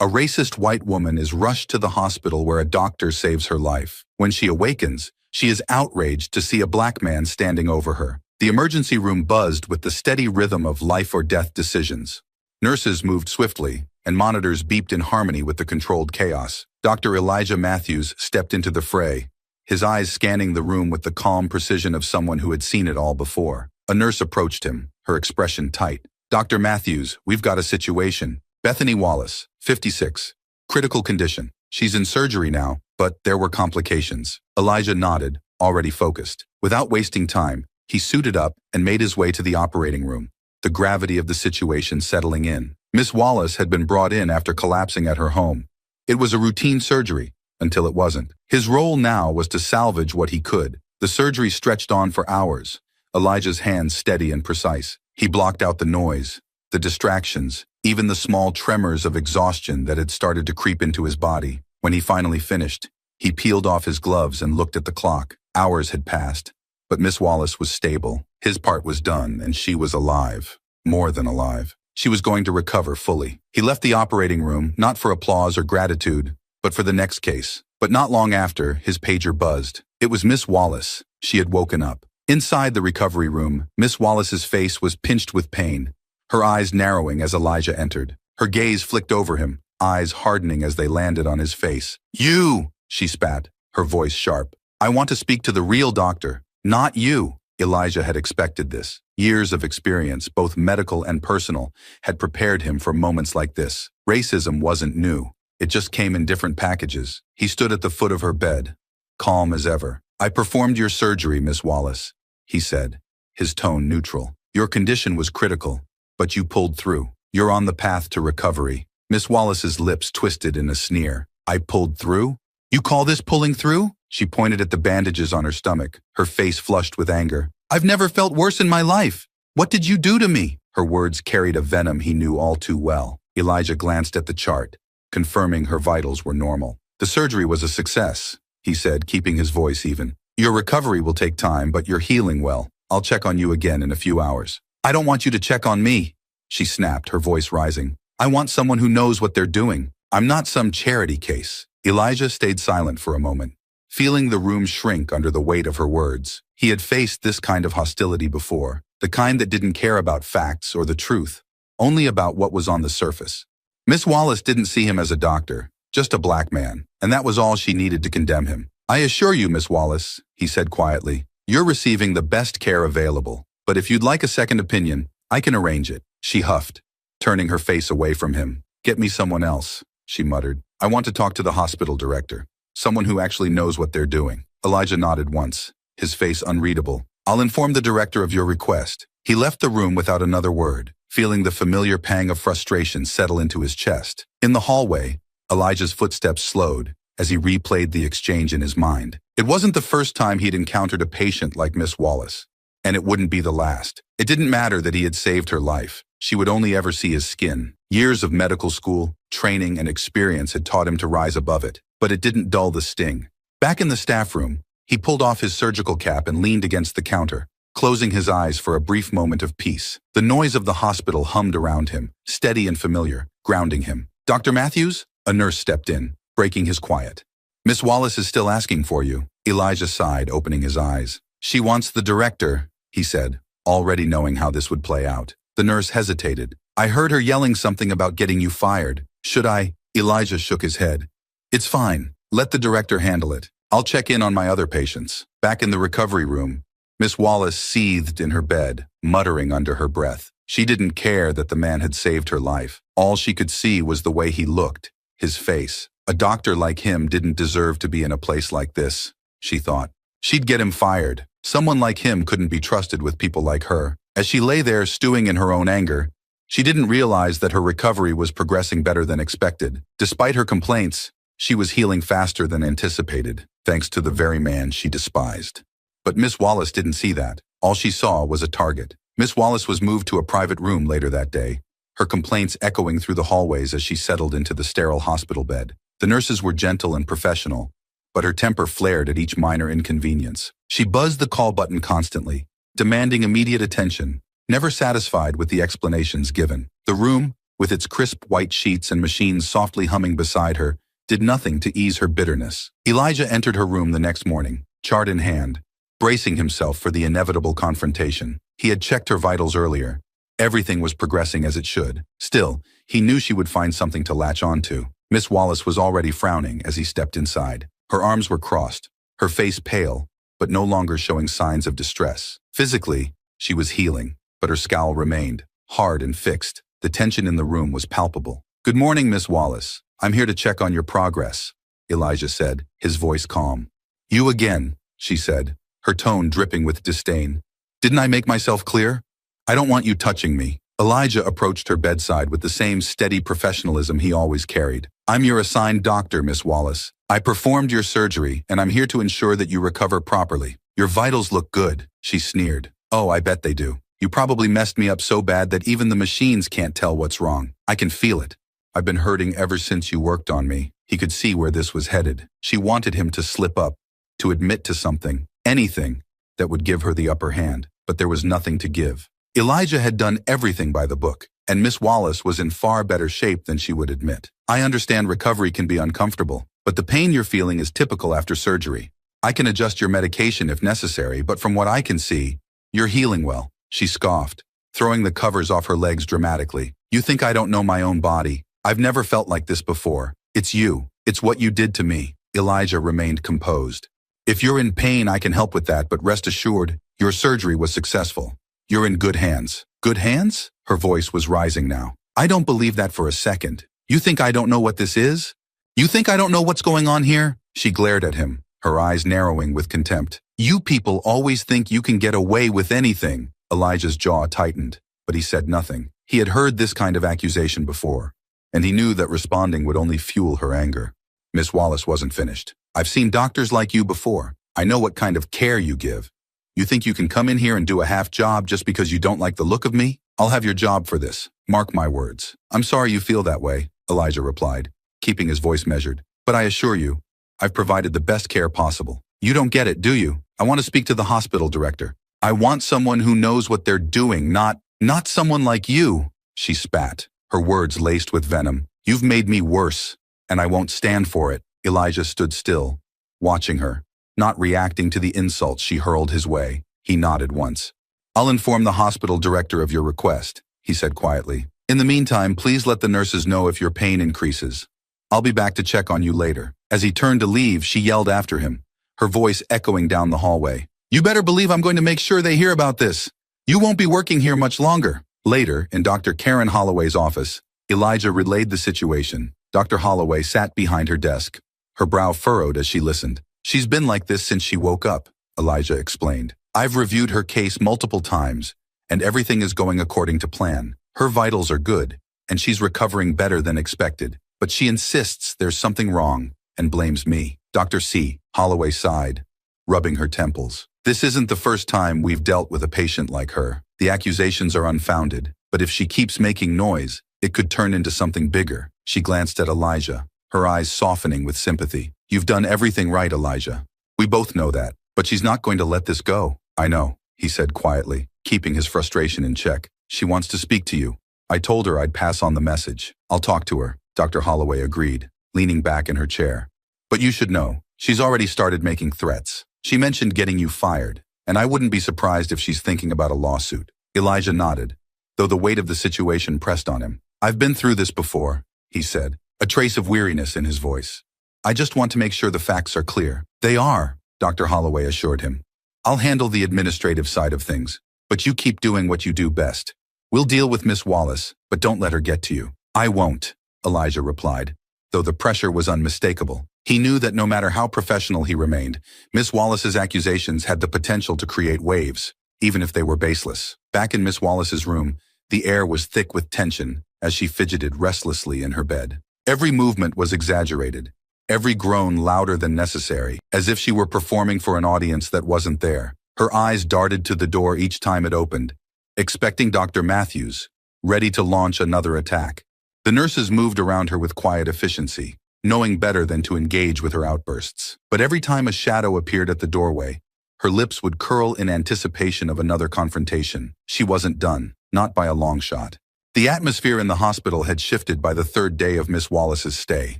A racist white woman is rushed to the hospital where a doctor saves her life. When she awakens, she is outraged to see a black man standing over her. The emergency room buzzed with the steady rhythm of life or death decisions. Nurses moved swiftly, and monitors beeped in harmony with the controlled chaos. Dr. Elijah Matthews stepped into the fray, his eyes scanning the room with the calm precision of someone who had seen it all before. A nurse approached him, her expression tight. "Dr. Matthews, we've got a situation. Bethany Wallace, 56. Critical condition. She's in surgery now, but there were complications." Elijah nodded, already focused. Without wasting time, he suited up and made his way to the operating room, the gravity of the situation settling in. Miss Wallace had been brought in after collapsing at her home. It was a routine surgery, until it wasn't. His role now was to salvage what he could. The surgery stretched on for hours, Elijah's hands steady and precise. He blocked out the noise, the distractions, even the small tremors of exhaustion that had started to creep into his body. When he finally finished, he peeled off his gloves and looked at the clock. Hours had passed, but Miss Wallace was stable. His part was done, and she was alive. More than alive. She was going to recover fully. He left the operating room, not for applause or gratitude, but for the next case. But not long after, his pager buzzed. It was Miss Wallace. She had woken up. Inside the recovery room, Miss Wallace's face was pinched with pain, her eyes narrowing as Elijah entered. Her gaze flicked over him, eyes hardening as they landed on his face. "You!" she spat, her voice sharp. "I want to speak to the real doctor, not you." Elijah had expected this. Years of experience, both medical and personal, had prepared him for moments like this. Racism wasn't new. It just came in different packages. He stood at the foot of her bed, calm as ever. "I performed your surgery, Miss Wallace," he said, his tone neutral. "Your condition was critical, but you pulled through. You're on the path to recovery." Miss Wallace's lips twisted in a sneer. "I pulled through? You call this pulling through?" She pointed at the bandages on her stomach, her face flushed with anger. "I've never felt worse in my life. What did you do to me?" Her words carried a venom he knew all too well. Elijah glanced at the chart, confirming her vitals were normal. "The surgery was a success," he said, keeping his voice even. "Your recovery will take time, but you're healing well. I'll check on you again in a few hours." "I don't want you to check on me," she snapped, her voice rising. "I want someone who knows what they're doing. I'm not some charity case." Elijah stayed silent for a moment, feeling the room shrink under the weight of her words. He had faced this kind of hostility before, the kind that didn't care about facts or the truth, only about what was on the surface. Miss Wallace didn't see him as a doctor, just a black man, and that was all she needed to condemn him. "I assure you, Miss Wallace," he said quietly, "you're receiving the best care available. But if you'd like a second opinion, I can arrange it." She huffed, turning her face away from him. "Get me someone else," she muttered. "I want to talk to the hospital director, someone who actually knows what they're doing." Elijah nodded once, his face unreadable. "I'll inform the director of your request." He left the room without another word, feeling the familiar pang of frustration settle into his chest. In the hallway, Elijah's footsteps slowed as he replayed the exchange in his mind. It wasn't the first time he'd encountered a patient like Miss Wallace, and it wouldn't be the last. It didn't matter that he had saved her life. She would only ever see his skin. Years of medical school, training, and experience had taught him to rise above it, but it didn't dull the sting. Back in the staff room, he pulled off his surgical cap and leaned against the counter, closing his eyes for a brief moment of peace. The noise of the hospital hummed around him, steady and familiar, grounding him. "Dr. Matthews?" A nurse stepped in, breaking his quiet. "Miss Wallace is still asking for you." Elijah sighed, opening his eyes. "She wants the director," he said, already knowing how this would play out. The nurse hesitated. "I heard her yelling something about getting you fired. Should I?" Elijah shook his head. "It's fine. Let the director handle it. I'll check in on my other patients." Back in the recovery room, Miss Wallace seethed in her bed, muttering under her breath. She didn't care that the man had saved her life. All she could see was the way he looked, his face. A doctor like him didn't deserve to be in a place like this, she thought. She'd get him fired. Someone like him couldn't be trusted with people like her. As she lay there stewing in her own anger, she didn't realize that her recovery was progressing better than expected. Despite her complaints, she was healing faster than anticipated, thanks to the very man she despised. But Miss Wallace didn't see that. All she saw was a target. Miss Wallace was moved to a private room later that day, her complaints echoing through the hallways as she settled into the sterile hospital bed. The nurses were gentle and professional, but her temper flared at each minor inconvenience. She buzzed the call button constantly, demanding immediate attention, never satisfied with the explanations given. The room, with its crisp white sheets and machines softly humming beside her, did nothing to ease her bitterness. Elijah entered her room the next morning, chart in hand, bracing himself for the inevitable confrontation. He had checked her vitals earlier. Everything was progressing as it should. Still, he knew she would find something to latch onto. Miss Wallace was already frowning as he stepped inside. Her arms were crossed, her face pale, but no longer showing signs of distress. Physically, she was healing, but her scowl remained, hard and fixed. The tension in the room was palpable. "Good morning, Miss Wallace. I'm here to check on your progress," Elijah said, his voice calm. "You again," she said, her tone dripping with disdain. "Didn't I make myself clear? I don't want you touching me." Elijah approached her bedside with the same steady professionalism he always carried. "I'm your assigned doctor, Miss Wallace. I performed your surgery, and I'm here to ensure that you recover properly. Your vitals look good," she sneered. "Oh, I bet they do. You probably messed me up so bad that even the machines can't tell what's wrong. I can feel it. I've been hurting ever since you worked on me." He could see where this was headed. She wanted him to slip up, to admit to something, anything, that would give her the upper hand, but there was nothing to give. Elijah had done everything by the book, and Miss Wallace was in far better shape than she would admit. "I understand recovery can be uncomfortable, but the pain you're feeling is typical after surgery. I can adjust your medication if necessary, but from what I can see, you're healing well," she scoffed, throwing the covers off her legs dramatically. "You think I don't know my own body? I've never felt like this before. It's you. It's what you did to me." Elijah remained composed. "If you're in pain, I can help with that, but rest assured, your surgery was successful. You're in good hands." "Good hands?" Her voice was rising now. "I don't believe that for a second. You think I don't know what this is? You think I don't know what's going on here?" She glared at him, her eyes narrowing with contempt. "You people always think you can get away with anything." Elijah's jaw tightened, but he said nothing. He had heard this kind of accusation before, and he knew that responding would only fuel her anger. Miss Wallace wasn't finished. "I've seen doctors like you before. I know what kind of care you give. You think you can come in here and do a half job just because you don't like the look of me? I'll have your job for this. Mark my words." "I'm sorry you feel that way," Elijah replied, keeping his voice measured. "But I assure you, I've provided the best care possible. You don't get it, do you? I want to speak to the hospital director. I want someone who knows what they're doing, not someone like you." She spat, her words laced with venom. "You've made me worse, and I won't stand for it." Elijah stood still, watching her, not reacting to the insults she hurled his way. He nodded once. "I'll inform the hospital director of your request," he said quietly. "In the meantime, please let the nurses know if your pain increases. I'll be back to check on you later." As he turned to leave, she yelled after him, her voice echoing down the hallway. "You better believe I'm going to make sure they hear about this. You won't be working here much longer." Later, in Dr. Karen Holloway's office, Elijah relayed the situation. Dr. Holloway sat behind her desk, her brow furrowed as she listened. "She's been like this since she woke up," Elijah explained. "I've reviewed her case multiple times, and everything is going according to plan. Her vitals are good, and she's recovering better than expected. But she insists there's something wrong and blames me." Dr. C. Holloway sighed, rubbing her temples. "This isn't the first time we've dealt with a patient like her. The accusations are unfounded, but if she keeps making noise, it could turn into something bigger." She glanced at Elijah, her eyes softening with sympathy. "You've done everything right, Elijah. We both know that, but she's not going to let this go." "I know," he said quietly, keeping his frustration in check. "She wants to speak to you. I told her I'd pass on the message. I'll talk to her." Dr. Holloway agreed, leaning back in her chair. "But you should know, she's already started making threats. She mentioned getting you fired, and I wouldn't be surprised if she's thinking about a lawsuit." Elijah nodded, though the weight of the situation pressed on him. "I've been through this before," he said, a trace of weariness in his voice. "I just want to make sure the facts are clear." "They are," Dr. Holloway assured him. "I'll handle the administrative side of things, but you keep doing what you do best. We'll deal with Miss Wallace, but don't let her get to you." "I won't," Elijah replied, though the pressure was unmistakable. He knew that no matter how professional he remained, Miss Wallace's accusations had the potential to create waves, even if they were baseless. Back in Miss Wallace's room, the air was thick with tension as she fidgeted restlessly in her bed. Every movement was exaggerated, every groan louder than necessary, as if she were performing for an audience that wasn't there. Her eyes darted to the door each time it opened, expecting Dr. Matthews, ready to launch another attack. The nurses moved around her with quiet efficiency, knowing better than to engage with her outbursts. But every time a shadow appeared at the doorway, her lips would curl in anticipation of another confrontation. She wasn't done, not by a long shot. The atmosphere in the hospital had shifted by the third day of Miss Wallace's stay.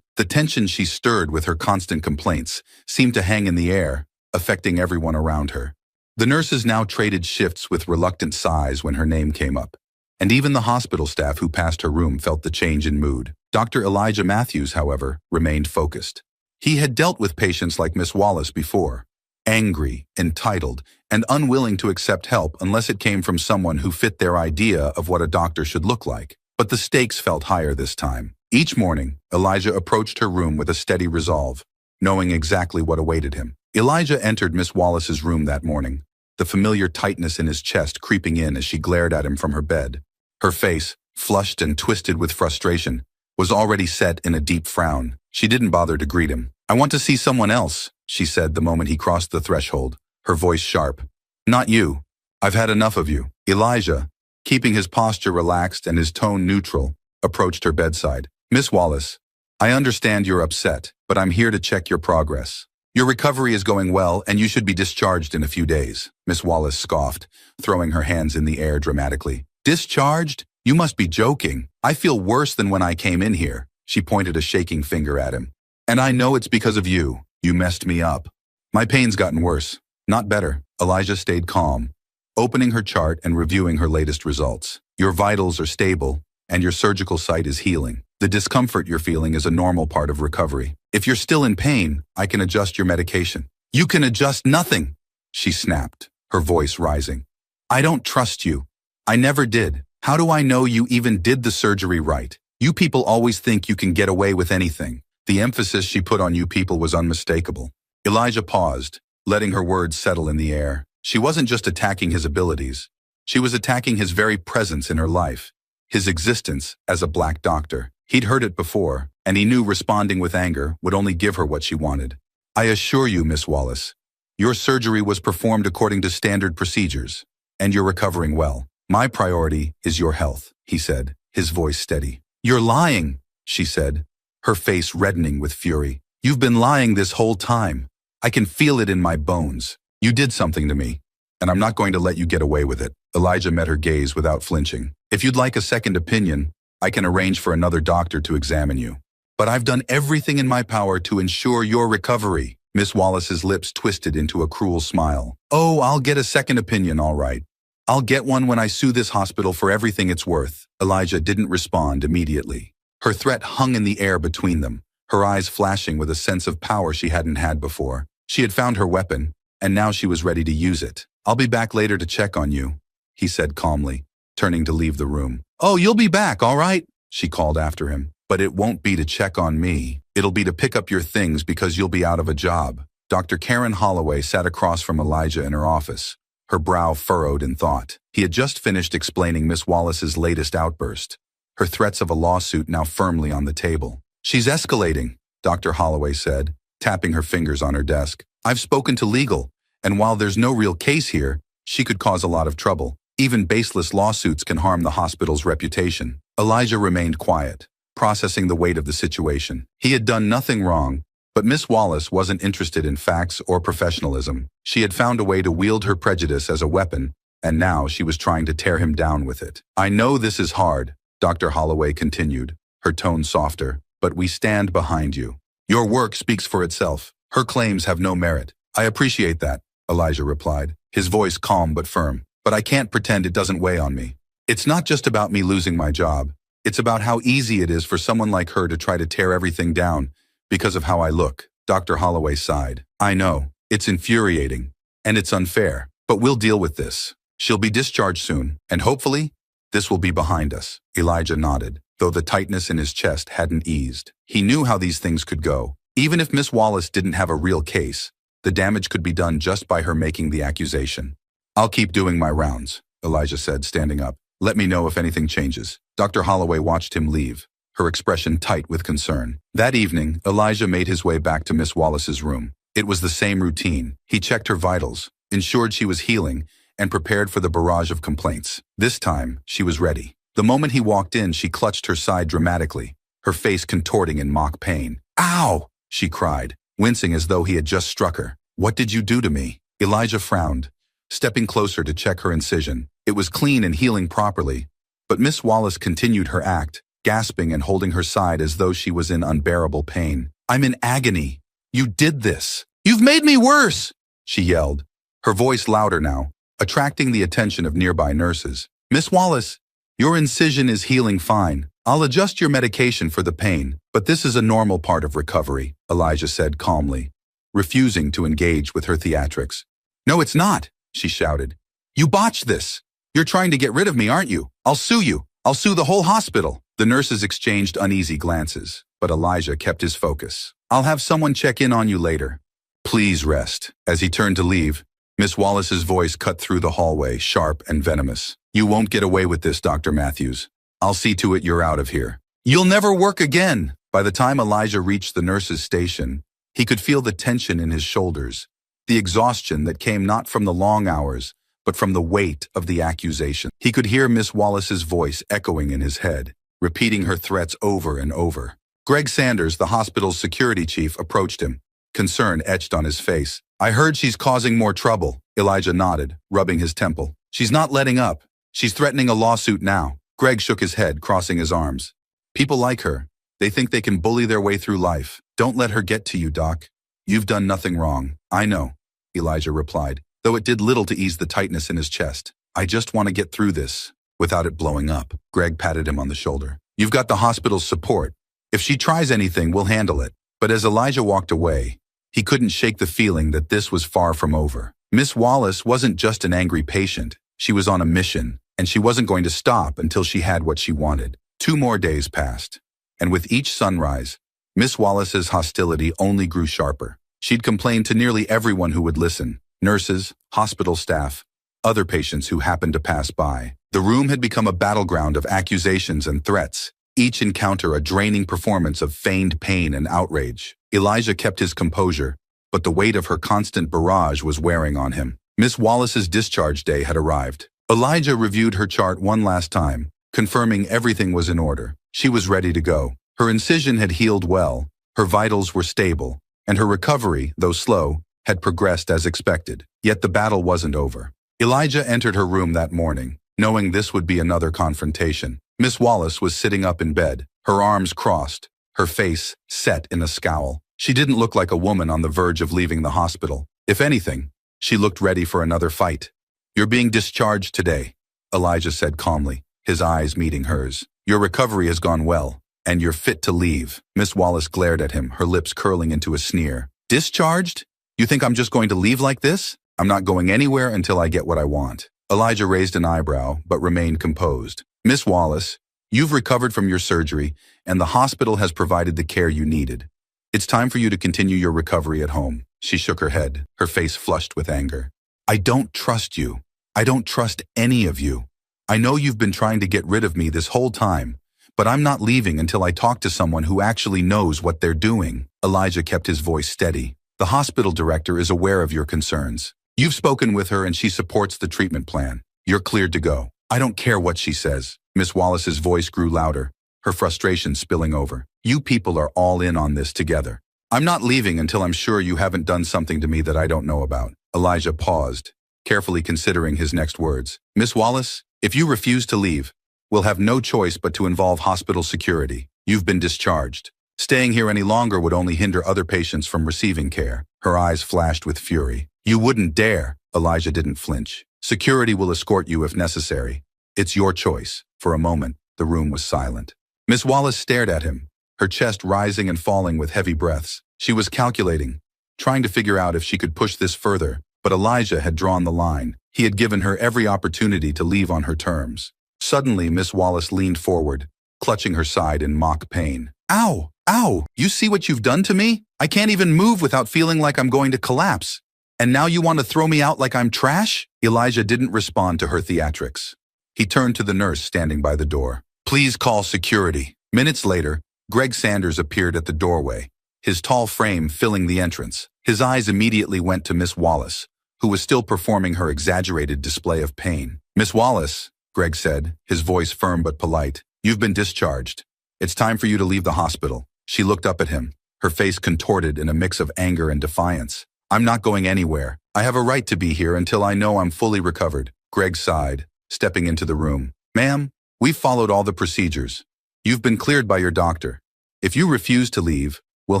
The tension she stirred with her constant complaints seemed to hang in the air, affecting everyone around her. The nurses now traded shifts with reluctant sighs when her name came up. And even the hospital staff who passed her room felt the change in mood. Dr. Elijah Matthews, however, remained focused. He had dealt with patients like Miss Wallace before, angry, entitled, and unwilling to accept help unless it came from someone who fit their idea of what a doctor should look like. But the stakes felt higher this time. Each morning, Elijah approached her room with a steady resolve, knowing exactly what awaited him. Elijah entered Miss Wallace's room that morning, the familiar tightness in his chest creeping in as she glared at him from her bed. Her face, flushed and twisted with frustration, was already set in a deep frown. She didn't bother to greet him. "I want to see someone else," she said the moment he crossed the threshold, her voice sharp. "Not you. I've had enough of you." Elijah, keeping his posture relaxed and his tone neutral, approached her bedside. "Miss Wallace, I understand you're upset, but I'm here to check your progress. Your recovery is going well, and you should be discharged in a few days." Miss Wallace scoffed, throwing her hands in the air dramatically. "Discharged? You must be joking. I feel worse than when I came in here." She pointed a shaking finger at him. "And I know it's because of you. You messed me up. My pain's gotten worse, not better." Elijah stayed calm, opening her chart and reviewing her latest results. "Your vitals are stable, and your surgical site is healing. The discomfort you're feeling is a normal part of recovery. If you're still in pain, I can adjust your medication." "You can adjust nothing," she snapped, her voice rising. "I don't trust you. I never did. How do I know you even did the surgery right? You people always think you can get away with anything." The emphasis she put on "you people" was unmistakable. Elijah paused, letting her words settle in the air. She wasn't just attacking his abilities. She was attacking his very presence in her life, his existence as a black doctor. He'd heard it before, and he knew responding with anger would only give her what she wanted. "I assure you, Miss Wallace, your surgery was performed according to standard procedures, and you're recovering well. My priority is your health," he said, his voice steady. "You're lying," she said, her face reddening with fury. "You've been lying this whole time. I can feel it in my bones. You did something to me, and I'm not going to let you get away with it." Elijah met her gaze without flinching. "If you'd like a second opinion, I can arrange for another doctor to examine you. But I've done everything in my power to ensure your recovery." Miss Wallace's lips twisted into a cruel smile. "Oh, I'll get a second opinion, all right. I'll get one when I sue this hospital for everything it's worth." Elijah didn't respond immediately. Her threat hung in the air between them, her eyes flashing with a sense of power she hadn't had before. She had found her weapon, and now she was ready to use it. "I'll be back later to check on you," he said calmly, turning to leave the room. "Oh, you'll be back, all right?" she called after him. "But it won't be to check on me. It'll be to pick up your things because you'll be out of a job." Dr. Karen Holloway sat across from Elijah in her office, her brow furrowed in thought. He had just finished explaining Miss Wallace's latest outburst, her threats of a lawsuit now firmly on the table. "She's escalating," Dr. Holloway said, tapping her fingers on her desk. "I've spoken to legal, and while there's no real case here, she could cause a lot of trouble. Even baseless lawsuits can harm the hospital's reputation." Elijah remained quiet, processing the weight of the situation. He had done nothing wrong, but Miss Wallace wasn't interested in facts or professionalism. She had found a way to wield her prejudice as a weapon, and now she was trying to tear him down with it. "I know this is hard," Dr. Holloway continued, her tone softer, "but we stand behind you. Your work speaks for itself. Her claims have no merit." "I appreciate that," Elijah replied, his voice calm but firm. "But I can't pretend it doesn't weigh on me. It's not just about me losing my job. It's about how easy it is for someone like her to try to tear everything down because of how I look." Dr. Holloway sighed. "I know. It's infuriating, and it's unfair. But we'll deal with this. She'll be discharged soon, and hopefully, this will be behind us." Elijah nodded, though the tightness in his chest hadn't eased. He knew how these things could go. Even if Miss Wallace didn't have a real case, the damage could be done just by her making the accusation. "I'll keep doing my rounds," Elijah said, standing up. "Let me know if anything changes." Dr. Holloway watched him leave, her expression tight with concern. That evening, Elijah made his way back to Miss Wallace's room. It was the same routine. He checked her vitals, ensured she was healing, and prepared for the barrage of complaints. This time, she was ready. The moment he walked in, she clutched her side dramatically, her face contorting in mock pain. "Ow!" she cried, wincing as though he had just struck her. "What did you do to me?" Elijah frowned, stepping closer to check her incision. It was clean and healing properly, But Miss Wallace continued her act, gasping and holding her side as though she was in unbearable pain. "I'm in agony. You did this. You've made me worse!" she yelled, her voice louder now, attracting the attention of nearby nurses. "Miss Wallace, your incision is healing fine. I'll adjust your medication for the pain, but this is a normal part of recovery," Elijah said calmly, refusing to engage with her theatrics. "No, it's not," she shouted. "You botched this. You're trying to get rid of me, aren't you? I'll sue you. I'll sue the whole hospital." The nurses exchanged uneasy glances, but Elijah kept his focus. "I'll have someone check in on you later. Please rest." As he turned to leave, Miss Wallace's voice cut through the hallway, sharp and venomous. "You won't get away with this, Dr. Matthews. I'll see to it you're out of here. You'll never work again." By the time Elijah reached the nurse's station, he could feel the tension in his shoulders, the exhaustion that came not from the long hours, but from the weight of the accusation. He could hear Miss Wallace's voice echoing in his head, repeating her threats over and over. Greg Sanders, the hospital's security chief, approached him, concern etched on his face. "I heard she's causing more trouble." Elijah nodded, rubbing his temple. "She's not letting up. She's threatening a lawsuit now." Greg shook his head, crossing his arms. "People like her. They think they can bully their way through life. Don't let her get to you, Doc. You've done nothing wrong." "I know," Elijah replied, though it did little to ease the tightness in his chest. "I just want to get through this without it blowing up." Greg patted him on the shoulder. "You've got the hospital's support. If she tries anything, we'll handle it." But as Elijah walked away, he couldn't shake the feeling that this was far from over. Miss Wallace wasn't just an angry patient. She was on a mission, and she wasn't going to stop until she had what she wanted. 2 more days passed, and with each sunrise, Miss Wallace's hostility only grew sharper. She'd complained to nearly everyone who would listen: nurses, hospital staff, other patients who happened to pass by. The room had become a battleground of accusations and threats, each encounter a draining performance of feigned pain and outrage. Elijah kept his composure, but the weight of her constant barrage was wearing on him. Miss Wallace's discharge day had arrived. Elijah reviewed her chart one last time, confirming everything was in order. She was ready to go. Her incision had healed well, her vitals were stable, and her recovery, though slow, had progressed as expected. Yet the battle wasn't over. Elijah entered her room that morning, knowing this would be another confrontation. Miss Wallace was sitting up in bed, her arms crossed, her face set in a scowl. She didn't look like a woman on the verge of leaving the hospital. If anything, she looked ready for another fight. "You're being discharged today," Elijah said calmly, his eyes meeting hers. "Your recovery has gone well, and you're fit to leave." Miss Wallace glared at him, her lips curling into a sneer. "Discharged? You think I'm just going to leave like this? I'm not going anywhere until I get what I want." Elijah raised an eyebrow, but remained composed. "Miss Wallace, you've recovered from your surgery, and the hospital has provided the care you needed. It's time for you to continue your recovery at home." She shook her head, her face flushed with anger. "I don't trust you. I don't trust any of you. I know you've been trying to get rid of me this whole time, but I'm not leaving until I talk to someone who actually knows what they're doing." Elijah kept his voice steady. "The hospital director is aware of your concerns. You've spoken with her and she supports the treatment plan. You're cleared to go." "I don't care what she says." Miss Wallace's voice grew louder, her frustration spilling over. "You people are all in on this together. I'm not leaving until I'm sure you haven't done something to me that I don't know about." Elijah paused, carefully considering his next words. "Miss Wallace, if you refuse to leave, we'll have no choice but to involve hospital security. You've been discharged. Staying here any longer would only hinder other patients from receiving care." Her eyes flashed with fury. "You wouldn't dare." Elijah didn't flinch. "Security will escort you if necessary. It's your choice." For a moment, the room was silent. Miss Wallace stared at him, her chest rising and falling with heavy breaths. She was calculating, trying to figure out if she could push this further, but Elijah had drawn the line. He had given her every opportunity to leave on her terms. Suddenly, Miss Wallace leaned forward, clutching her side in mock pain. "Ow! Ow! You see what you've done to me? I can't even move without feeling like I'm going to collapse. And now you want to throw me out like I'm trash?" Elijah didn't respond to her theatrics. He turned to the nurse standing by the door. "Please call security." Minutes later, Greg Sanders appeared at the doorway, his tall frame filling the entrance. His eyes immediately went to Miss Wallace, who was still performing her exaggerated display of pain. "Miss Wallace," Greg said, his voice firm but polite, "you've been discharged. It's time for you to leave the hospital." She looked up at him, her face contorted in a mix of anger and defiance. "I'm not going anywhere. I have a right to be here until I know I'm fully recovered." Greg sighed, stepping into the room. "Ma'am, We've followed all the procedures. You've been cleared by your doctor. If you refuse to leave, we'll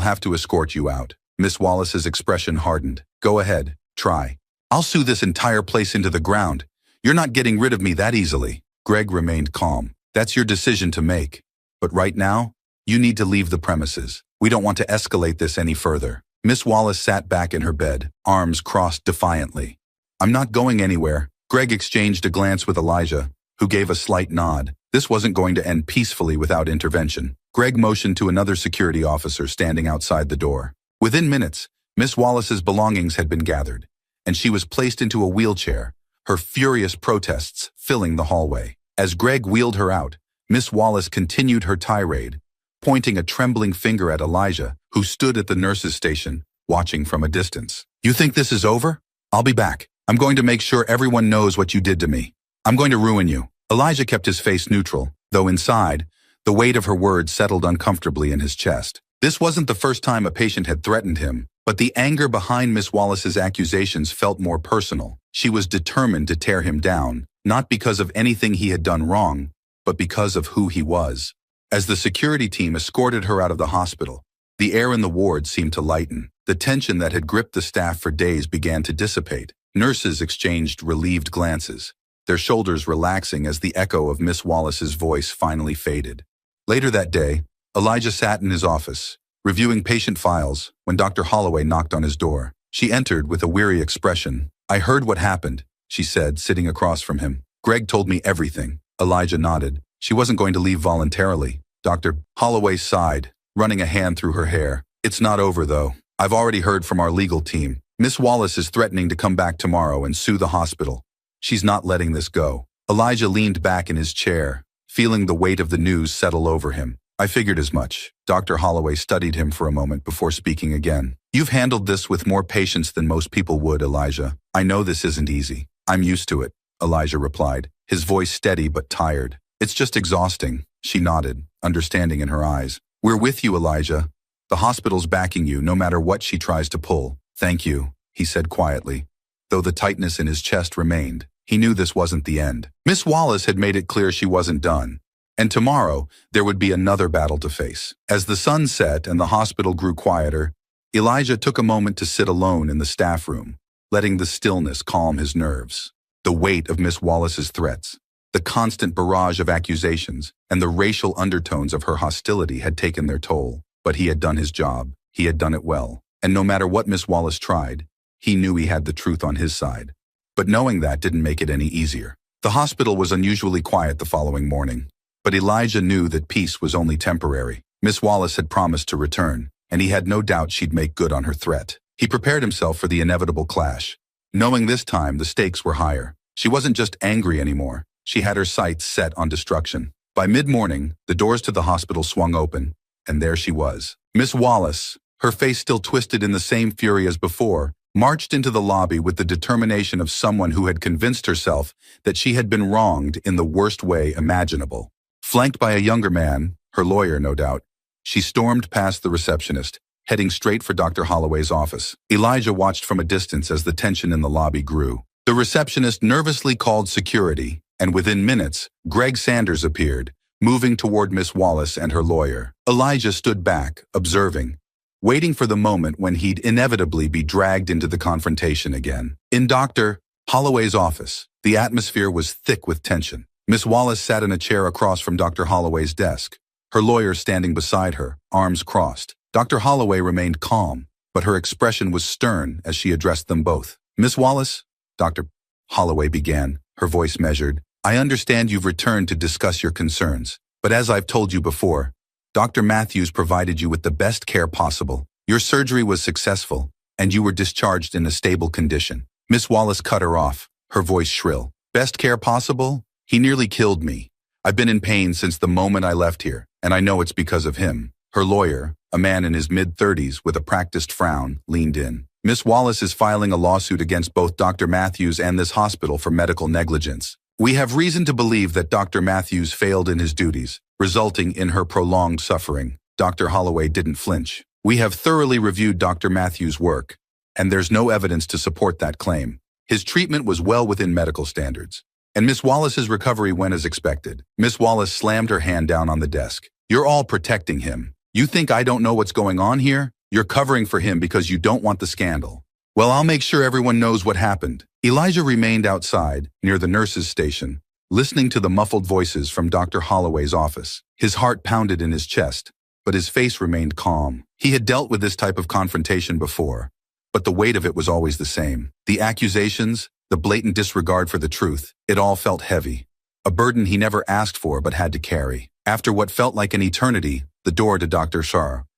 have to escort you out. Miss Wallace's expression hardened. Go ahead, try. I'll sue this entire place into the ground. You're not getting rid of me that easily. Greg remained calm. That's your decision to make. But right now, you need to leave the premises. We don't want to escalate this any further. Miss Wallace sat back in her bed, arms crossed defiantly. I'm not going anywhere. Greg exchanged a glance with Elijah, who gave a slight nod. This wasn't going to end peacefully without intervention. Greg motioned to another security officer standing outside the door. Within minutes, Miss Wallace's belongings had been gathered, and she was placed into a wheelchair, her furious protests filling the hallway. As Greg wheeled her out, Miss Wallace continued her tirade, pointing a trembling finger at Elijah, who stood at the nurse's station, watching from a distance. You think this is over? I'll be back. I'm going to make sure everyone knows what you did to me. I'm going to ruin you. Elijah kept his face neutral, though inside, the weight of her words settled uncomfortably in his chest. This wasn't the first time a patient had threatened him, but the anger behind Miss Wallace's accusations felt more personal. She was determined to tear him down, not because of anything he had done wrong, but because of who he was. As the security team escorted her out of the hospital, the air in the ward seemed to lighten. The tension that had gripped the staff for days began to dissipate. Nurses exchanged relieved glances, their shoulders relaxing as the echo of Miss Wallace's voice finally faded. Later that day, Elijah sat in his office, reviewing patient files, when Dr. Holloway knocked on his door. She entered with a weary expression. I heard what happened, she said, sitting across from him. Greg told me everything. Elijah nodded. She wasn't going to leave voluntarily. Dr. Holloway sighed, running a hand through her hair. It's not over, though. I've already heard from our legal team. Miss Wallace is threatening to come back tomorrow and sue the hospital. She's not letting this go. Elijah leaned back in his chair, feeling the weight of the news settle over him. I figured as much. Dr. Holloway studied him for a moment before speaking again. You've handled this with more patience than most people would, Elijah. I know this isn't easy. I'm used to it, Elijah replied, his voice steady but tired. It's just exhausting. She nodded, understanding in her eyes. We're with you, Elijah. The hospital's backing you no matter what she tries to pull. Thank you, he said quietly, though the tightness in his chest remained. He knew this wasn't the end. Miss Wallace had made it clear she wasn't done, and tomorrow there would be another battle to face. As the sun set and the hospital grew quieter, Elijah took a moment to sit alone in the staff room, letting the stillness calm his nerves. The weight of Miss Wallace's threats, the constant barrage of accusations, and the racial undertones of her hostility had taken their toll. But he had done his job. He had done it well. And no matter what Miss Wallace tried, he knew he had the truth on his side. But knowing that didn't make it any easier. The hospital was unusually quiet the following morning, but Elijah knew that peace was only temporary. Miss Wallace had promised to return, and he had no doubt she'd make good on her threat. He prepared himself for the inevitable clash, knowing this time the stakes were higher. She wasn't just angry anymore. She had her sights set on destruction. By mid-morning, the doors to the hospital swung open, and there she was. Miss Wallace, her face still twisted in the same fury as before, marched into the lobby with the determination of someone who had convinced herself that she had been wronged in the worst way imaginable. Flanked by a younger man, her lawyer no doubt, she stormed past the receptionist, heading straight for Dr. Holloway's office. Elijah watched from a distance as the tension in the lobby grew. The receptionist nervously called security, and within minutes, Greg Sanders appeared, moving toward Miss Wallace and her lawyer. Elijah stood back, observing, waiting for the moment when he'd inevitably be dragged into the confrontation again. In Dr. Holloway's office, the atmosphere was thick with tension. Miss Wallace sat in a chair across from Dr. Holloway's desk, her lawyer standing beside her, arms crossed. Dr. Holloway remained calm, but her expression was stern as she addressed them both. Miss Wallace, Dr. Holloway began, her voice measured. I understand you've returned to discuss your concerns, but as I've told you before, Dr. Matthews provided you with the best care possible. Your surgery was successful, and you were discharged in a stable condition. Miss Wallace cut her off, her voice shrill. Best care possible? He nearly killed me. I've been in pain since the moment I left here, and I know it's because of him. Her lawyer, a man in his mid-30s with a practiced frown, leaned in. Miss Wallace is filing a lawsuit against both Dr. Matthews and this hospital for medical negligence. We have reason to believe that Dr. Matthews failed in his duties, resulting in her prolonged suffering. Dr. Holloway didn't flinch. We have thoroughly reviewed Dr. Matthews' work, and there's no evidence to support that claim. His treatment was well within medical standards. and Miss Wallace's recovery went as expected. Miss Wallace slammed her hand down on the desk. You're all protecting him. You think I don't know what's going on here? You're covering for him because you don't want the scandal. Well, I'll make sure everyone knows what happened. Elijah remained outside, near the nurse's station, listening to the muffled voices from Dr. Holloway's office. His heart pounded in his chest, but his face remained calm. He had dealt with this type of confrontation before, but the weight of it was always the same. The accusations, the blatant disregard for the truth, it all felt heavy. A burden he never asked for but had to carry. After what felt like an eternity, the door to Dr.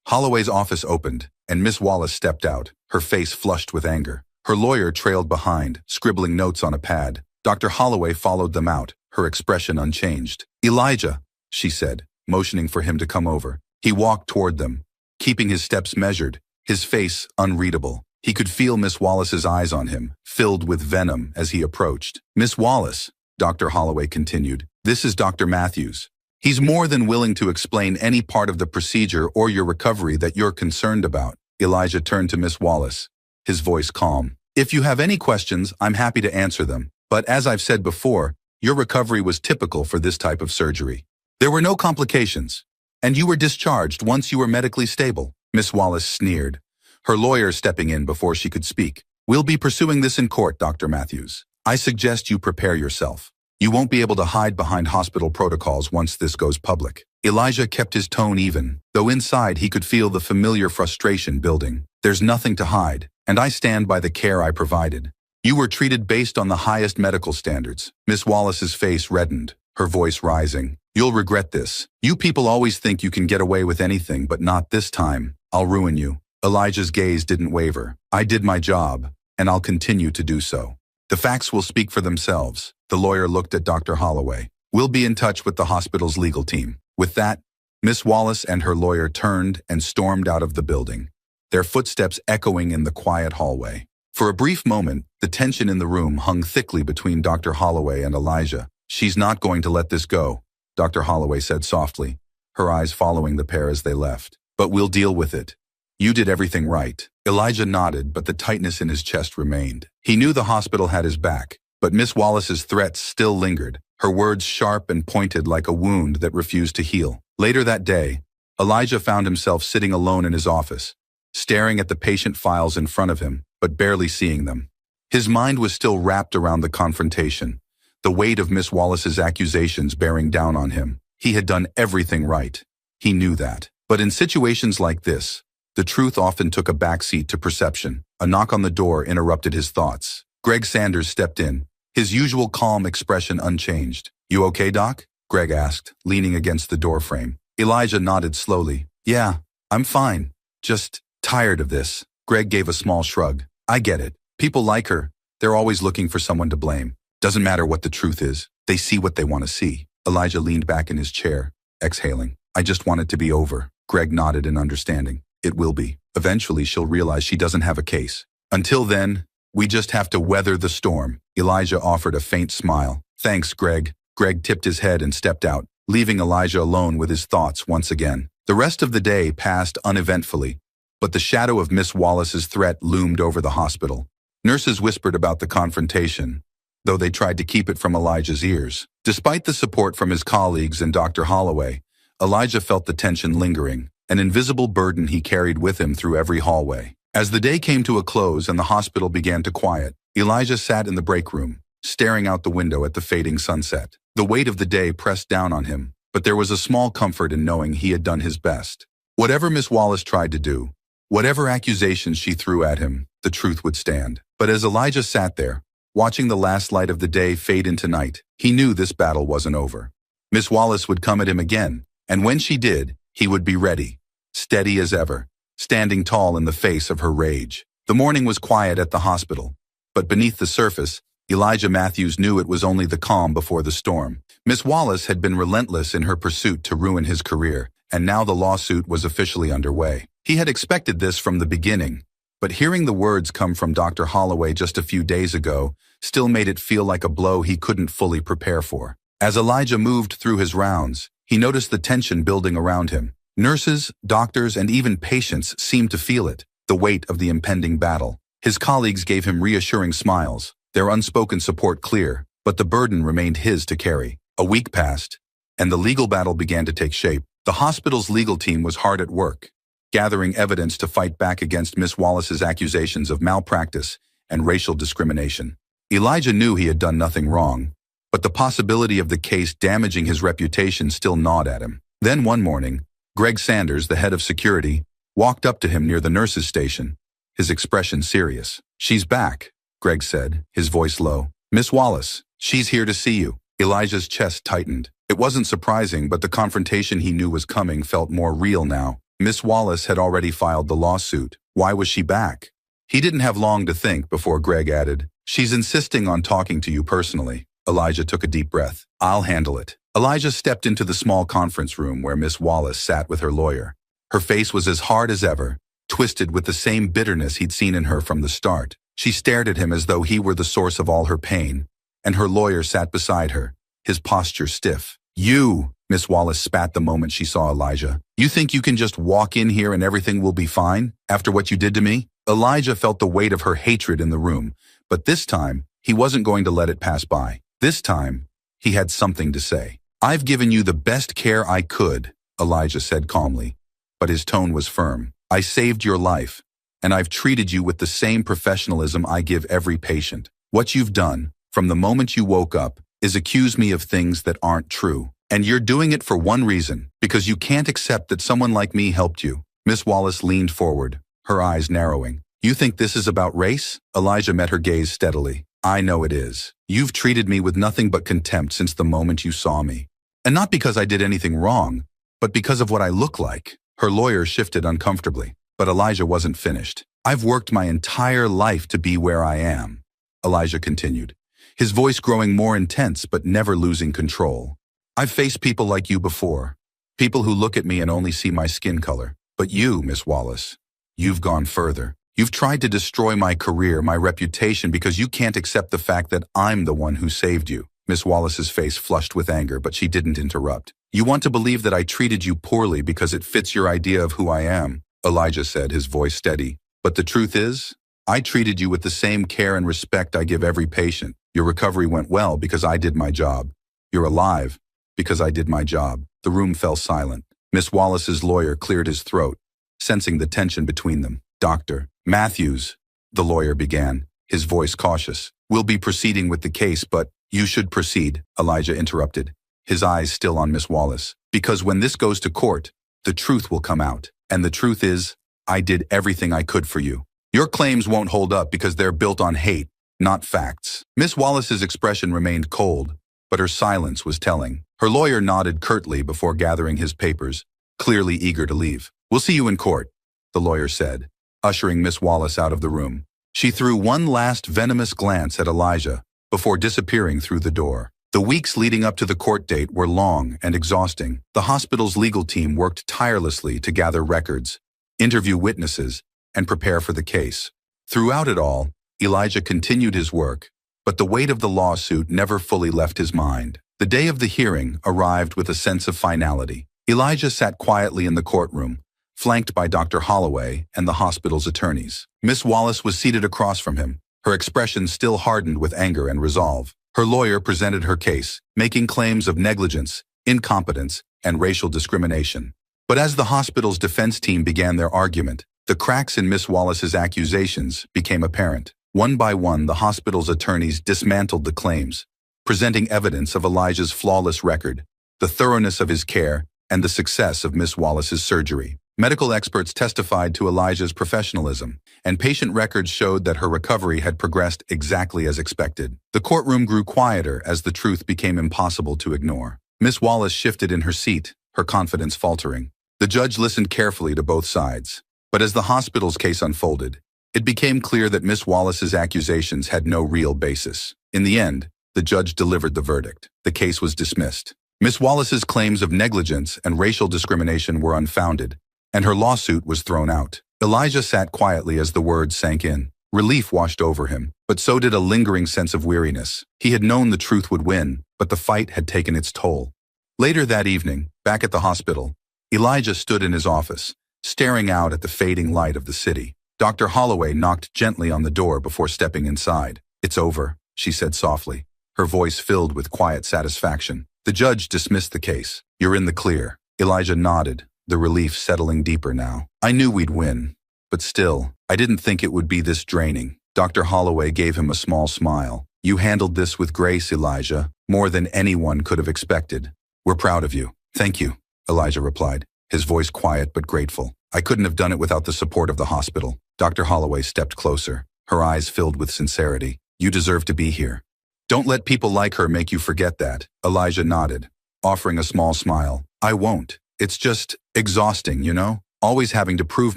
Holloway's office opened, and Miss Wallace stepped out, her face flushed with anger. Her lawyer trailed behind, scribbling notes on a pad. Dr. Holloway followed them out, her expression unchanged. Elijah, she said, motioning for him to come over. He walked toward them, keeping his steps measured, his face unreadable. He could feel Miss Wallace's eyes on him, filled with venom as he approached. Miss Wallace, Dr. Holloway continued, this is Dr. Matthews. He's more than willing to explain any part of the procedure or your recovery that you're concerned about. Elijah turned to Miss Wallace, his voice calm. If you have any questions, I'm happy to answer them. But as I've said before, your recovery was typical for this type of surgery. There were no complications, and you were discharged once you were medically stable. Miss Wallace sneered, her lawyer stepping in before she could speak. We'll be pursuing this in court, Dr. Matthews. I suggest you prepare yourself. You won't be able to hide behind hospital protocols once this goes public. Elijah kept his tone even, though inside he could feel the familiar frustration building. There's nothing to hide, and I stand by the care I provided. You were treated based on the highest medical standards. Miss Wallace's face reddened, her voice rising. You'll regret this. You people always think you can get away with anything, but not this time. I'll ruin you. Elijah's gaze didn't waver. I did my job, and I'll continue to do so. The facts will speak for themselves. The lawyer looked at Dr. Holloway. We'll be in touch with the hospital's legal team. With that, Miss Wallace and her lawyer turned and stormed out of the building, their footsteps echoing in the quiet hallway. For a brief moment, the tension in the room hung thickly between Dr. Holloway and Elijah. She's not going to let this go, Dr. Holloway said softly, her eyes following the pair as they left. But we'll deal with it. You did everything right. Elijah nodded, but the tightness in his chest remained. He knew the hospital had his back, but Miss Wallace's threats still lingered, her words sharp and pointed like a wound that refused to heal. Later that day, Elijah found himself sitting alone in his office, staring at the patient files in front of him, but barely seeing them. His mind was still wrapped around the confrontation, the weight of Miss Wallace's accusations bearing down on him. He had done everything right. He knew that. But in situations like this, the truth often took a backseat to perception. A knock on the door interrupted his thoughts. Greg Sanders stepped in, his usual calm expression unchanged. You okay, Doc? Greg asked, leaning against the doorframe. Elijah nodded slowly. Yeah, I'm fine. Just tired of this. Greg gave a small shrug. I get it. People like her. They're always looking for someone to blame. Doesn't matter what the truth is. They see what they want to see. Elijah leaned back in his chair, exhaling. I just want it to be over. Greg nodded in understanding. It will be. Eventually she'll realize she doesn't have a case. Until then, we just have to weather the storm. Elijah offered a faint smile. Thanks, Greg. Greg tipped his head and stepped out, leaving Elijah alone with his thoughts once again. The rest of the day passed uneventfully, but the shadow of Miss Wallace's threat loomed over the hospital. Nurses whispered about the confrontation, though they tried to keep it from Elijah's ears. Despite the support from his colleagues and Dr. Holloway, Elijah felt the tension lingering, an invisible burden he carried with him through every hallway. As the day came to a close and the hospital began to quiet, Elijah sat in the break room, staring out the window at the fading sunset. The weight of the day pressed down on him, but there was a small comfort in knowing he had done his best. Whatever Miss Wallace tried to do, whatever accusations she threw at him, the truth would stand. But as Elijah sat there, watching the last light of the day fade into night, he knew this battle wasn't over. Miss Wallace would come at him again, and when she did, he would be ready, steady as ever, standing tall in the face of her rage. The morning was quiet at the hospital, but beneath the surface, Elijah Matthews knew it was only the calm before the storm. Miss Wallace had been relentless in her pursuit to ruin his career, and now the lawsuit was officially underway. He had expected this from the beginning, but hearing the words come from Dr. Holloway just a few days ago still made it feel like a blow he couldn't fully prepare for. As Elijah moved through his rounds, he noticed the tension building around him. Nurses, doctors, and even patients seemed to feel it, the weight of the impending battle. His colleagues gave him reassuring smiles, their unspoken support clear, but the burden remained his to carry. A week passed, and the legal battle began to take shape. The hospital's legal team was hard at work, gathering evidence to fight back against Miss Wallace's accusations of malpractice and racial discrimination. Elijah knew he had done nothing wrong, but the possibility of the case damaging his reputation still gnawed at him. Then one morning, Greg Sanders, the head of security, walked up to him near the nurse's station, his expression serious. "She's back," Greg said, his voice low. "Miss Wallace, she's here to see you." Elijah's chest tightened. It wasn't surprising, but the confrontation he knew was coming felt more real now. Miss Wallace had already filed the lawsuit. Why was she back? He didn't have long to think before Greg added, "She's insisting on talking to you personally." Elijah took a deep breath. "I'll handle it." Elijah stepped into the small conference room where Miss Wallace sat with her lawyer. Her face was as hard as ever, twisted with the same bitterness he'd seen in her from the start. She stared at him as though he were the source of all her pain, and her lawyer sat beside her, his posture stiff. "You," Miss Wallace spat the moment she saw Elijah. "You think you can just walk in here and everything will be fine, after what you did to me?" Elijah felt the weight of her hatred in the room, but this time, he wasn't going to let it pass by. This time, he had something to say. "I've given you the best care I could," Elijah said calmly, but his tone was firm. "I saved your life, and I've treated you with the same professionalism I give every patient. What you've done, from the moment you woke up, is accuse me of things that aren't true. And you're doing it for one reason, because you can't accept that someone like me helped you." Miss Wallace leaned forward, her eyes narrowing. "You think this is about race?" Elijah met her gaze steadily. "I know it is. You've treated me with nothing but contempt since the moment you saw me. And not because I did anything wrong, but because of what I look like." Her lawyer shifted uncomfortably, but Elijah wasn't finished. "I've worked my entire life to be where I am," Elijah continued, his voice growing more intense but never losing control. "I've faced people like you before, people who look at me and only see my skin color. But you, Miss Wallace, you've gone further. You've tried to destroy my career, my reputation, because you can't accept the fact that I'm the one who saved you." Miss Wallace's face flushed with anger, but she didn't interrupt. "You want to believe that I treated you poorly because it fits your idea of who I am," Elijah said, his voice steady. "But the truth is, I treated you with the same care and respect I give every patient. Your recovery went well because I did my job. You're alive because I did my job." The room fell silent. Miss Wallace's lawyer cleared his throat, sensing the tension between them. "Dr. Matthews," the lawyer began, his voice cautious, "we'll be proceeding with the case, but—" "You should proceed," Elijah interrupted, his eyes still on Miss Wallace. "Because when this goes to court, the truth will come out. And the truth is, I did everything I could for you. Your claims won't hold up because they're built on hate, not facts." Miss Wallace's expression remained cold, but her silence was telling. Her lawyer nodded curtly before gathering his papers, clearly eager to leave. "We'll see you in court," the lawyer said, ushering Miss Wallace out of the room. She threw one last venomous glance at Elijah before disappearing through the door. The weeks leading up to the court date were long and exhausting. The hospital's legal team worked tirelessly to gather records, interview witnesses, and prepare for the case. Throughout it all, Elijah continued his work, but the weight of the lawsuit never fully left his mind. The day of the hearing arrived with a sense of finality. Elijah sat quietly in the courtroom, flanked by Dr. Holloway and the hospital's attorneys. Miss Wallace was seated across from him, her expression still hardened with anger and resolve. Her lawyer presented her case, making claims of negligence, incompetence, and racial discrimination. But as the hospital's defense team began their argument, the cracks in Miss Wallace's accusations became apparent. One by one, the hospital's attorneys dismantled the claims, presenting evidence of Elijah's flawless record, the thoroughness of his care, and the success of Miss Wallace's surgery. Medical experts testified to Elijah's professionalism, and patient records showed that her recovery had progressed exactly as expected. The courtroom grew quieter as the truth became impossible to ignore. Miss Wallace shifted in her seat, her confidence faltering. The judge listened carefully to both sides. But as the hospital's case unfolded, it became clear that Miss Wallace's accusations had no real basis. In the end, the judge delivered the verdict. The case was dismissed. Miss Wallace's claims of negligence and racial discrimination were unfounded, and her lawsuit was thrown out. Elijah sat quietly as the words sank in. Relief washed over him, but so did a lingering sense of weariness. He had known the truth would win, but the fight had taken its toll. Later that evening, back at the hospital, Elijah stood in his office, staring out at the fading light of the city. Dr. Holloway knocked gently on the door before stepping inside. "It's over," she said softly, her voice filled with quiet satisfaction. The judge dismissed the case. You're in the clear. Elijah nodded, the relief settling deeper now. I knew we'd win, but still, I didn't think it would be this draining. Dr. Holloway gave him a small smile. You handled this with grace, Elijah, more than anyone could have expected. We're proud of you. Thank you, Elijah replied, his voice quiet but grateful. I couldn't have done it without the support of the hospital. Dr. Holloway stepped closer, her eyes filled with sincerity. You deserve to be here. Don't let people like her make you forget that. Elijah nodded, offering a small smile. I won't. It's just exhausting, you know? Always having to prove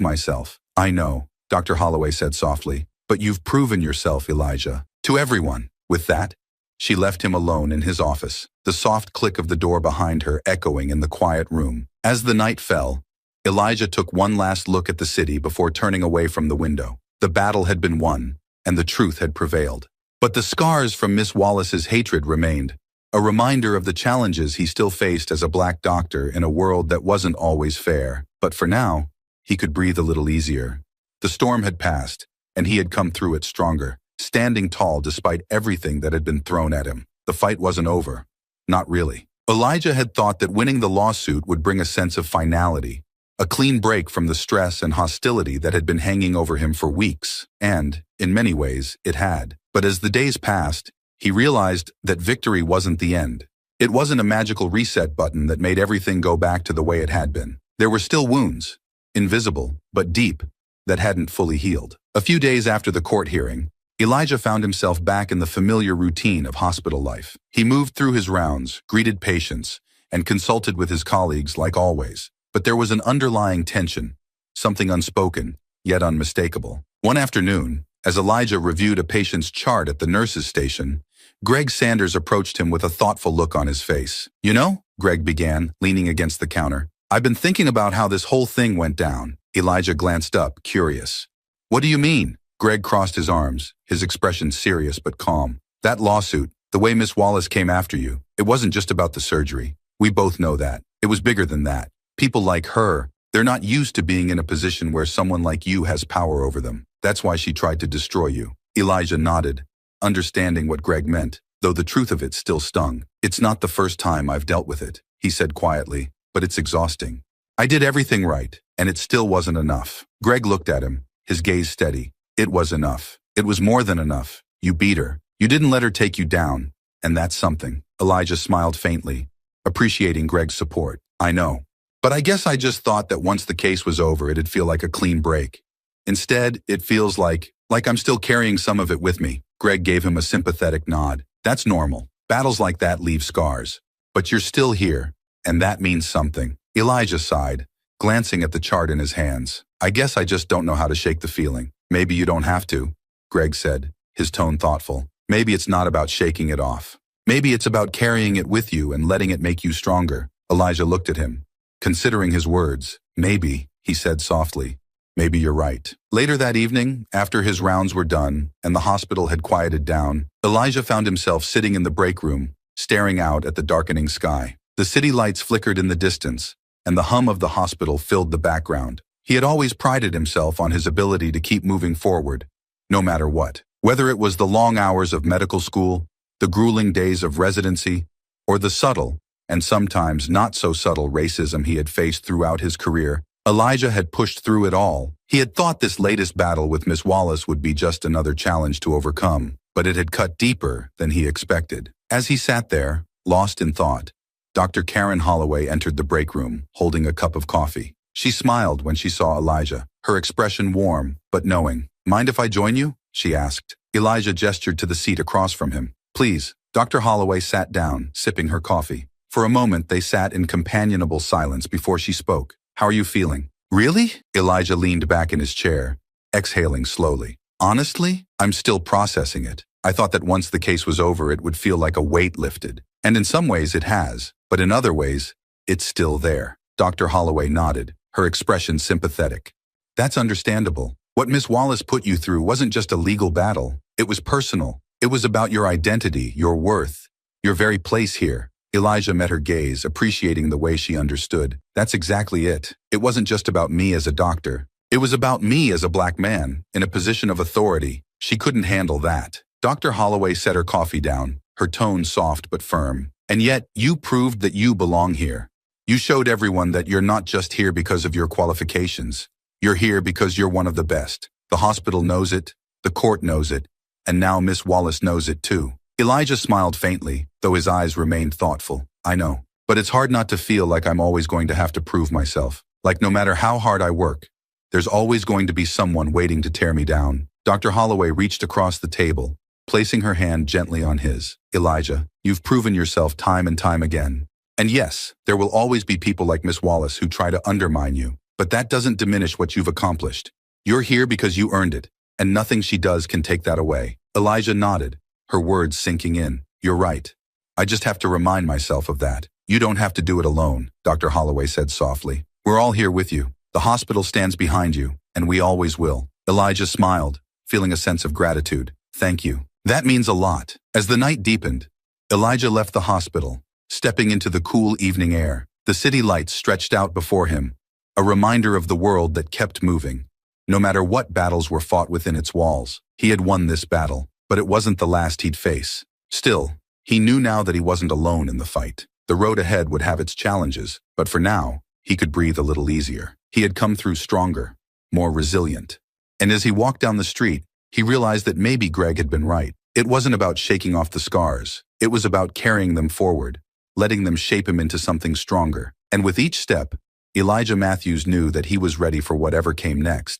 myself. I know, Dr. Holloway said softly, but you've proven yourself, Elijah. To everyone. With that, she left him alone in his office, the soft click of the door behind her echoing in the quiet room. As the night fell, Elijah took one last look at the city before turning away from the window. The battle had been won, and the truth had prevailed. But the scars from Miss Wallace's hatred remained, a reminder of the challenges he still faced as a black doctor in a world that wasn't always fair. But for now, he could breathe a little easier. The storm had passed, and he had come through it stronger, standing tall despite everything that had been thrown at him. The fight wasn't over. Not really. Elijah had thought that winning the lawsuit would bring a sense of finality, a clean break from the stress and hostility that had been hanging over him for weeks, and, in many ways, it had. But as the days passed, he realized that victory wasn't the end. It wasn't a magical reset button that made everything go back to the way it had been. There were still wounds, invisible, but deep, that hadn't fully healed. A few days after the court hearing, Elijah found himself back in the familiar routine of hospital life. He moved through his rounds, greeted patients, and consulted with his colleagues like always. But there was an underlying tension, something unspoken, yet unmistakable. One afternoon, as Elijah reviewed a patient's chart at the nurse's station, Greg Sanders approached him with a thoughtful look on his face. You know, Greg began, leaning against the counter, I've been thinking about how this whole thing went down. Elijah glanced up, curious. What do you mean? Greg crossed his arms, his expression serious but calm. That lawsuit, the way Miss Wallace came after you, it wasn't just about the surgery. We both know that. It was bigger than that. People like her, they're not used to being in a position where someone like you has power over them. That's why she tried to destroy you. Elijah nodded, understanding what Greg meant, though the truth of it still stung. It's not the first time I've dealt with it, he said quietly, but it's exhausting. I did everything right, and it still wasn't enough. Greg looked at him, his gaze steady. It was enough. It was more than enough. You beat her. You didn't let her take you down, and that's something. Elijah smiled faintly, appreciating Greg's support. I know. But I guess I just thought that once the case was over, it'd feel like a clean break. Instead, it feels like I'm still carrying some of it with me. Greg gave him a sympathetic nod. That's normal. Battles like that leave scars. But you're still here, and that means something. Elijah sighed, glancing at the chart in his hands. I guess I just don't know how to shake the feeling. Maybe you don't have to, Greg said, his tone thoughtful. Maybe it's not about shaking it off. Maybe it's about carrying it with you and letting it make you stronger. Elijah looked at him, considering his words. Maybe, he said softly. Maybe you're right. Later that evening, after his rounds were done and the hospital had quieted down, Elijah found himself sitting in the break room, staring out at the darkening sky. The city lights flickered in the distance, and the hum of the hospital filled the background. He had always prided himself on his ability to keep moving forward, no matter what. Whether it was the long hours of medical school, the grueling days of residency, or the subtle, and sometimes not so subtle racism he had faced throughout his career, Elijah had pushed through it all. He had thought this latest battle with Miss Wallace would be just another challenge to overcome, but it had cut deeper than he expected. As he sat there, lost in thought, Dr. Karen Holloway entered the break room, holding a cup of coffee. She smiled when she saw Elijah, her expression warm but knowing. Mind if I join you? She asked. Elijah gestured to the seat across from him. Please. Dr. Holloway sat down, sipping her coffee. For a moment, they sat in companionable silence before she spoke. How are you feeling? Really? Elijah leaned back in his chair, exhaling slowly. Honestly, I'm still processing it. I thought that once the case was over, it would feel like a weight lifted. And in some ways it has, but in other ways, it's still there. Dr. Holloway nodded, her expression sympathetic. That's understandable. What Miss Wallace put you through wasn't just a legal battle. It was personal. It was about your identity, your worth, your very place here. Elijah met her gaze, appreciating the way she understood. That's exactly it. It wasn't just about me as a doctor. It was about me as a black man, in a position of authority. She couldn't handle that. Dr. Holloway set her coffee down, her tone soft but firm. "And yet, you proved that you belong here. You showed everyone that you're not just here because of your qualifications. You're here because you're one of the best. The hospital knows it, the court knows it, and now Miss Wallace knows it too." Elijah smiled faintly, though his eyes remained thoughtful. "I know. But it's hard not to feel like I'm always going to have to prove myself. Like no matter how hard I work, there's always going to be someone waiting to tear me down." Dr. Holloway reached across the table, placing her hand gently on his. "Elijah, you've proven yourself time and time again. And yes, there will always be people like Miss Wallace who try to undermine you, but that doesn't diminish what you've accomplished. You're here because you earned it, and nothing she does can take that away." Elijah nodded, her words sinking in. "You're right. I just have to remind myself of that." "You don't have to do it alone," Dr. Holloway said softly. "We're all here with you. The hospital stands behind you, and we always will." Elijah smiled, feeling a sense of gratitude. "Thank you. That means a lot." As the night deepened, Elijah left the hospital, stepping into the cool evening air. The city lights stretched out before him, a reminder of the world that kept moving. No matter what battles were fought within its walls, he had won this battle, but it wasn't the last he'd face. Still, he knew now that he wasn't alone in the fight. The road ahead would have its challenges, but for now, he could breathe a little easier. He had come through stronger, more resilient. And as he walked down the street, he realized that maybe Greg had been right. It wasn't about shaking off the scars. It was about carrying them forward, letting them shape him into something stronger. And with each step, Elijah Matthews knew that he was ready for whatever came next.